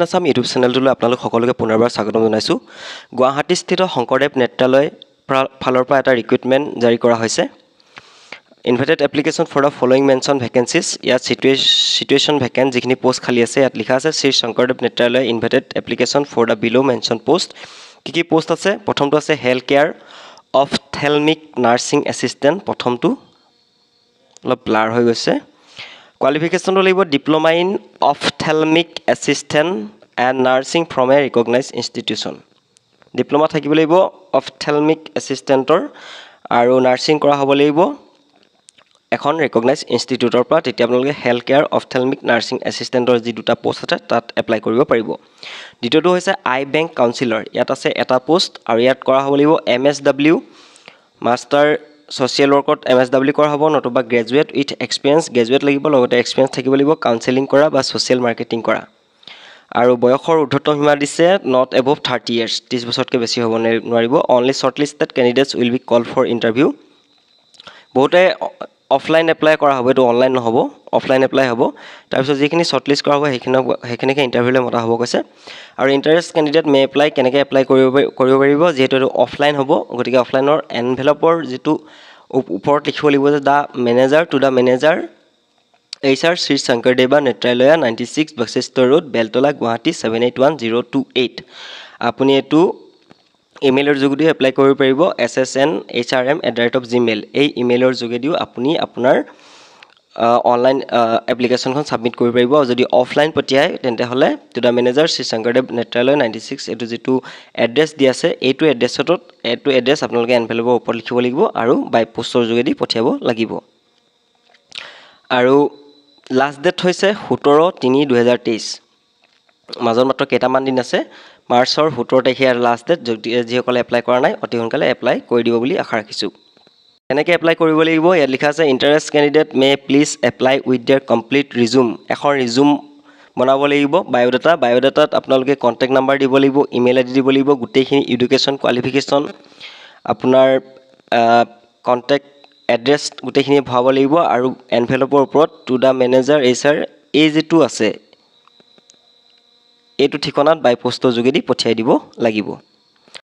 Assam YouTube চেনেলটোলৈ আপোনালোক সকলোকে পুনৰবাৰ স্বাগতম জনাইছোঁ। গুৱাহাটীস্থিত শংকৰদেৱ নেত্ৰালয় ফালৰ পৰা এটা ৰিক্ৰুটমেণ্ট জাৰি কৰা হৈছে। Invited application for the following mention vacancies. ইয়াত চিটুৱেশ্যন ভেকেণ্ট যিখিনি পোষ্ট খালী আছে ইয়াত লিখা আছে Shri Sankardev Netralaya invited application for the below' mention post. কি পোষ্ট আছে? প্ৰথমটো আছে health care ophthalmic nursing assistant. প্ৰথমটো অলপ ব্লাৰ হৈ গৈছে। কোৱালিফিকেশ্যনটো লাগিব diploma in ophthalmic assistant and nursing from a recognise institution. Diploma থাকিব লাগিব অফথেলমিক এছিষ্টেণ্টৰ আৰু নাৰ্ছিং কৰা হ'ব লাগিব এখন ৰিকগনাইজ ইনষ্টিটিউটৰ পৰা। তেতিয়া আপোনালোকে হেল্থ কেয়াৰ অফথেলমিক নাৰ্ছিং এছিষ্টেণ্টৰ যি দুটা পোষ্ট আছে তাত এপ্লাই কৰিব পাৰিব। দ্বিতীয়টো হৈছে আই বেংক কাউন্সিলৰ। ইয়াত আছে এটা পোষ্ট আৰু ইয়াত কৰা হ'ব লাগিব MSW মাষ্টাৰ ছ'চিয়েল ৱৰ্কত MSW কৰা হ'ব, নতুবা গ্ৰেজুৱেট উইথ এক্সপিৰিয়েঞ্চ। গ্ৰেজুৱেট লাগিব, লগতে এক্সপিৰিয়েঞ্চ থাকিব লাগিব কাউন্সেলিং কৰা বা ছ'চিয়েল মাৰ্কেটিং কৰা। আৰু বয়সৰ ঊৰ্ধ্বতম সীমা দিছে নট এবভ 30 years, 30 বছৰতকৈ বেছি হ'ব নোৱাৰিব। Only shortlisted candidates will be call for interview. বহুতে অফলাইন এপ্লাই কৰা হ'ব, এইটো অনলাইন নহ'ব, অফলাইন এপ্লাই হ'ব। তাৰপিছত যিখিনি শ্বৰ্টলিষ্ট কৰা হ'ব সেইখিনিকে ইণ্টাৰভিউলৈ মতা হ'ব কৈছে। আৰু ইণ্টাৰেষ্ট কেণ্ডিডেট মে এপ্লাই, কেনেকৈ এপ্লাই কৰিব পাৰিব, যিহেতু এইটো অফলাইন হ'ব, গতিকে অফলাইনৰ এনভেলপৰ যিটো ওপৰত লিখিব লাগিব যে the manager to the manager HR Shri Sankardeva Netralaya 96 Vashistha road Beltola Guwahati 781028। আপুনি এইটো ইমেইলৰ যোগেদিও এপ্লাই কৰিব পাৰিব ssnhrm@gmail। এই ইমেইলৰ যোগেদিও আপুনি আপোনাৰ অনলাইন এপ্লিকেশ্যনখন ছাবমিট কৰিব পাৰিব। যদি অফলাইন পঠিয়াই তেন্তে হ'লে to the manager Shri Sankardev Netralaya 96 এইটো যিটো এড্ৰেছ দি আছে এইটো এড্ৰেছ আপোনালোকে এনভেলপৰ ওপৰত লিখিব লাগিব আৰু বাই পোষ্টৰ যোগেদি পঠিয়াব লাগিব। আৰু লাষ্ট ডেট হৈছে 17/3/2023। মাজত মাত্ৰ কেইটামান দিন আছে। মাৰ্চৰ 17 তাৰিখে আৰু লাষ্ট ডেট। যিসকলে এপ্লাই কৰা নাই অতি সোনকালে এপ্লাই কৰি দিব বুলি আশা ৰাখিছোঁ। কেনেকৈ এপ্লাই কৰিব লাগিব? ইয়াত লিখা আছে interest candidate may please apply with their complete resume. এখন ৰিজুম বনাব লাগিব। বায়'ডাটাত আপোনালোকে কণ্টেক্ট নাম্বাৰ দিব লাগিব, ইমেইল ID দিব লাগিব, গোটেইখিনি এডুকেশ্যন কোৱালিফিকেশ্যন, আপোনাৰ কণ্টেক্ট এড্ৰেছ গোটেইখিনি ভৰাব লাগিব। আৰু এনভেলপৰ ওপৰত টু দ্য মেনেজাৰ HR এই যিটো আছে এইটো ঠিকনাত বাই পোষ্টৰ যোগেদি পঠিয়াই দিব লাগিব।